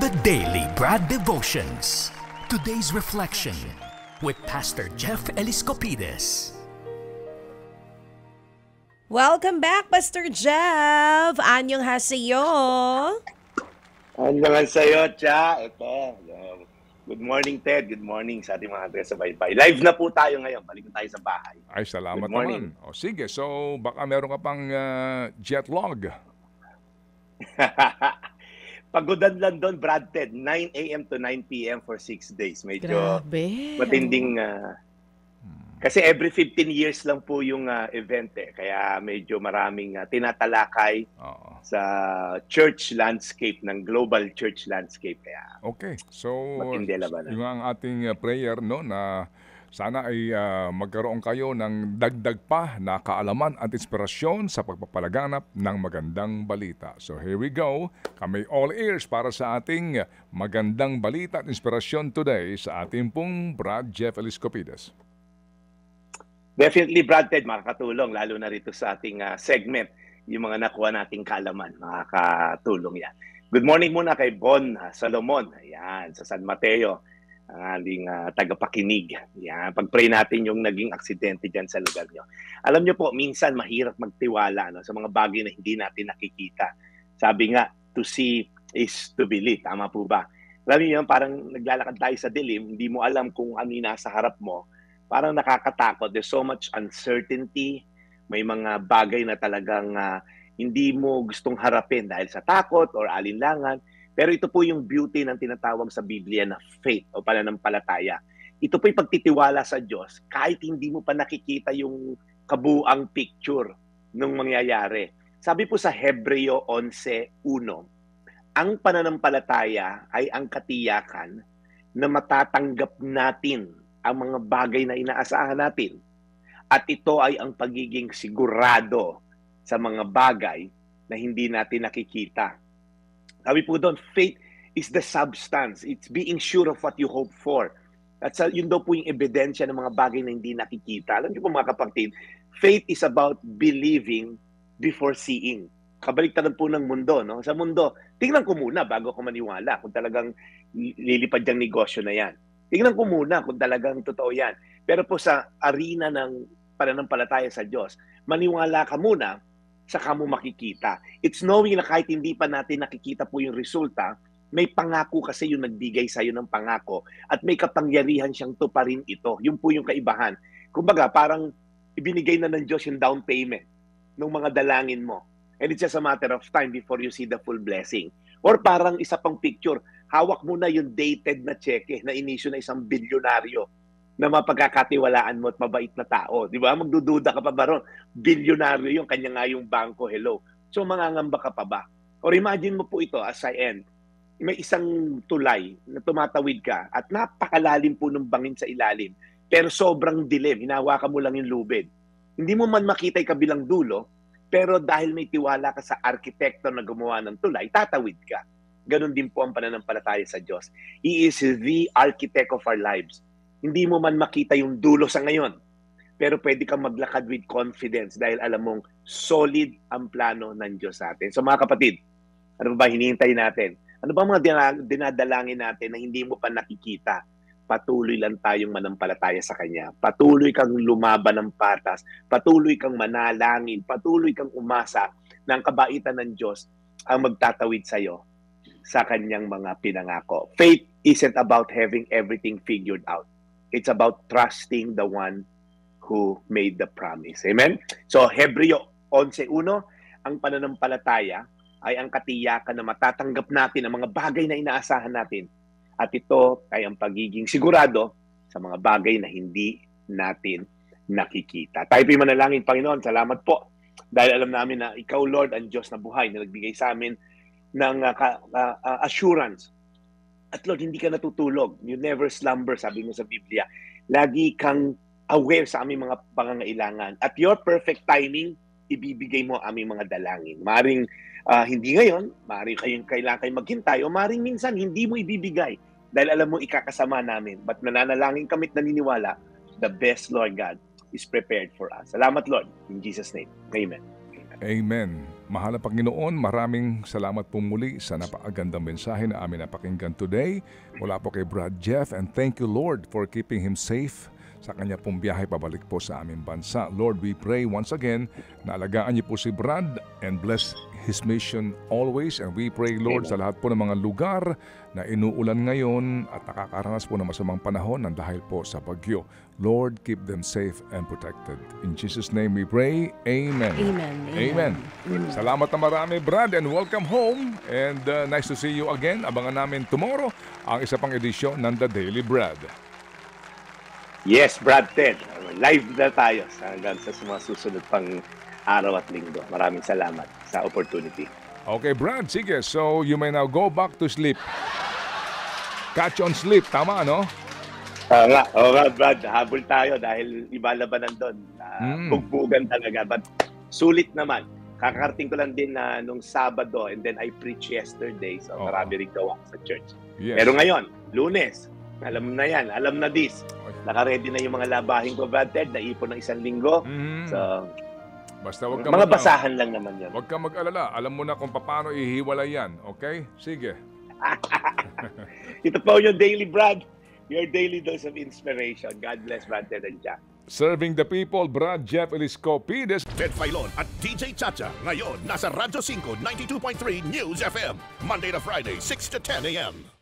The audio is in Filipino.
The Daily Brad Devotions. Today's reflection with Pastor Jeff Eliscopides. Welcome back, Pastor Jeff. Anyong haseyo. Anyong haseyo, Cha. Ito. Good morning, Ted. Good morning sa ating mga taga-subaybay. Live na po tayo ngayon. Balik na tayo sa bahay. Ay, salamat naman. O sige, so baka meron ka pang jet lag. Pagodan lang doon, Brad, Ted. 9 a.m. to 9 p.m. for 6 days. Medyo matinding... kasi every 15 years lang po yung event eh. Kaya medyo maraming tinatalakay sa church landscape, ng global church landscape. Kaya okay, so matindi labanan. Yung ang ating prayer, no, na sana ay magkaroon kayo ng dagdag pa na kaalaman at inspirasyon sa pagpapalaganap ng magandang balita. So here we go. Kami all ears para sa ating magandang balita at inspirasyon today sa ating pong Brad Jeff Eliscopides. Definitely, Brad, Ted, makakatulong lalo na rito sa ating segment. Yung mga nakuha nating kaalaman, makakatulong yan. Good morning muna kay Bon Salomon. Ayan, sa San Mateo. Ang ating tagapakinig. Yan. Pag-pray natin yung naging aksidente dyan sa lugar nyo. Alam nyo po, minsan mahirap magtiwala sa mga bagay na hindi natin nakikita. Sabi nga, to see is to believe. Tama po ba? Alam nyo yun, parang naglalakad tayo sa dilim, hindi mo alam kung ano yung nasa harap mo. Parang nakakatakot. There's so much uncertainty. May mga bagay na talagang hindi mo gustong harapin dahil sa takot or alinlangan. Pero ito po yung beauty ng tinatawag sa Biblia na faith o pananampalataya. Ito po yung pagtitiwala sa Diyos kahit hindi mo pa nakikita yung kabuang picture ng mangyayari. Sabi po sa Hebreo 11:1, ang pananampalataya ay ang katiyakan na matatanggap natin ang mga bagay na inaasahan natin. At ito ay ang pagiging sigurado sa mga bagay na hindi natin nakikita. Sabi po doon, faith is the substance. It's being sure of what you hope for. At yun daw po yung ebidensya ng mga bagay na hindi nakikita. Alam niyo po mga kapatid, faith is about believing before seeing. Kabaliktaran po ng mundo. No? Sa mundo, tingnan ko muna bago ko maniwala kung talagang lilipad yung negosyo na yan. Tingnan ko muna kung talagang totoo yan. Pero po sa arena ng pananampalataya sa Diyos, maniwala ka muna, saka mo makikita. It's knowing na kahit hindi pa natin nakikita po yung resulta, may pangako kasi yung nagbigay sa'yo ng pangako at may kapangyarihan siyang tuparin ito. Yun po yung kaibahan. Kumbaga, parang ibinigay na ng Diyos yung down payment ng mga dalangin mo. And it's just a matter of time before you see the full blessing. Or parang isa pang picture, hawak mo na yung dated na cheque na inisyu na isang bilyonaryo na mapagkakatiwalaan mo at mabait na tao. Di ba? Magdududa ka pa ba ron? Bilyonaryo yung kanya nga yung bangko, hello. So mangangamba ka pa ba? Or imagine mo po ito as I end. May isang tulay na tumatawid ka at napakalalim po ng bangin sa ilalim. Pero sobrang dilim, hinawakan mo lang yung lubid. Hindi mo man makita yung kabilang dulo, pero dahil may tiwala ka sa arkitekto na gumawa ng tulay, tatawid ka. Ganon din po ang pananampalataya sa Diyos. He is the architect of our lives. Hindi mo man makita yung dulo sa ngayon, pero pwede kang maglakad with confidence dahil alam mong solid ang plano ng Diyos sa atin. So mga kapatid, ano ba hinihintay natin? Ano ba mga dinadalangin natin na hindi mo pa nakikita? Patuloy lang tayong manampalataya sa Kanya. Patuloy kang lumaban ng patas. Patuloy kang manalangin. Patuloy kang umasa na ang kabaitan ng Diyos ang magtatawid sa'yo sa Kanyang mga pinangako. Faith isn't about having everything figured out. It's about trusting the one who made the promise. Amen? So, Hebreo 11:1, ang pananampalataya ay ang katiyakan na matatanggap natin ang mga bagay na inaasahan natin. At ito ay ang pagiging sigurado sa mga bagay na hindi natin nakikita. Tayo po'y manalangin, Panginoon. Salamat po. Dahil alam namin na Ikaw, Lord, ang Diyos na buhay na nagbigay sa amin ng assurance. At Lord, hindi ka natutulog. You never slumber, sabi mo sa Biblia. Lagi kang aware sa aming mga pangangailangan. At your perfect timing, ibibigay mo aming mga dalangin. Maring hindi ngayon, maring kailangan kayo maghintay, o maring minsan hindi mo ibibigay. Dahil alam mo, ikakasama namin. But nananalangin kami't naniniwala, the best, Lord God, is prepared for us. Salamat, Lord. In Jesus' name. Amen. Amen. Amen. Mahal na Panginoon, maraming salamat po muli sa napakagandang mensahe na amin napakinggan today. Mula po kay Brad Jeff, and thank you Lord for keeping him safe sa kanya pong biyahe pabalik po sa aming bansa. Lord, we pray once again na alagaan niyo po si Brad and bless his mission always. And we pray, Lord, sa lahat po ng mga lugar na inuulan ngayon at nakakaranas po ng masamang panahon ng dahil po sa bagyo. Lord, keep them safe and protected. In Jesus' name we pray. Amen. Amen. Amen. Salamat na marami, Brad, and welcome home. And nice to see you again. Abangan namin tomorrow ang isa pang edisyon ng The Daily Brad. Yes, Brad Ted. Live na tayo hanggang sa mga susunod pang araw at linggo. Maraming salamat sa opportunity. Okay, Brad, sige. So, you may now go back to sleep. Catch on sleep. Tama, no? Oo nga, Brad. Habol tayo dahil iba labanan doon. Bugbugan talaga. But sulit naman. Kakarating ko lang din nung Sabado and then I preached yesterday. So, marami rin gawa sa church. Yes. Pero ngayon, Lunes, alam na yan. Alam na this. Naka-ready na yung mga labahin ko, Brad Ted. Naipon ng 1 linggo. So, basta wag ka mga basahan lang naman yan. Huwag kang mag-alala. Alam mo na kung paano ihiwalay yan. Okay? Sige. Ito po yung Daily Brad. Your daily dose of inspiration. God bless, Brad Ted and Jack. Serving the people, Brad Jeff Eliscopides. Ted Filon at DJ Chacha. Ngayon, nasa Radyo 5, 92.3 News FM. Monday to Friday, 6 to 10 a.m.